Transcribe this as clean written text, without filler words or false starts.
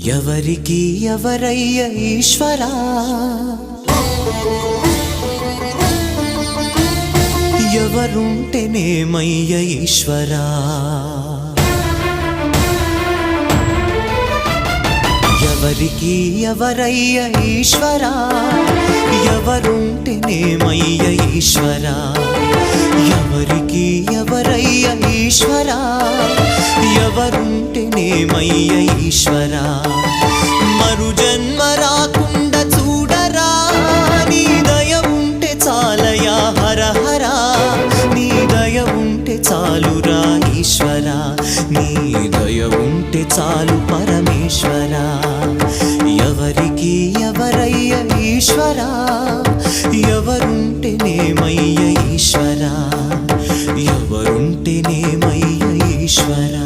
ఎవరికి ఎవరయ్య ఈశ్వరా, ఎవరుంటేనేమయ్య ఈశ్వరా, ఎవరికి ఎవరయ్య ఈశ్వరా, ఎవరుంటేనేమయ్య ఈశ్వరా, ఎవరికి ఎవరయ్య ఈశ్వరా, ఎవరుంటేనేమయ్య ఈశ్వరా. మరు జన్మ రాకుండా చూడరా, నీ దయ ఉంటే చాలయా హర హరా, నీ దయ ఉంటే చాలురా ఈశ్వరా, నీ దయ ఉంటే చాలు పరమేశ్వరా. ఎవరికి ఎవరయ్య ఈశ్వరా, ఎవరుంటేనేమయ్య ఈశ్వరా, ఎవరుంటేనేమయ్య ఈశ్వరా.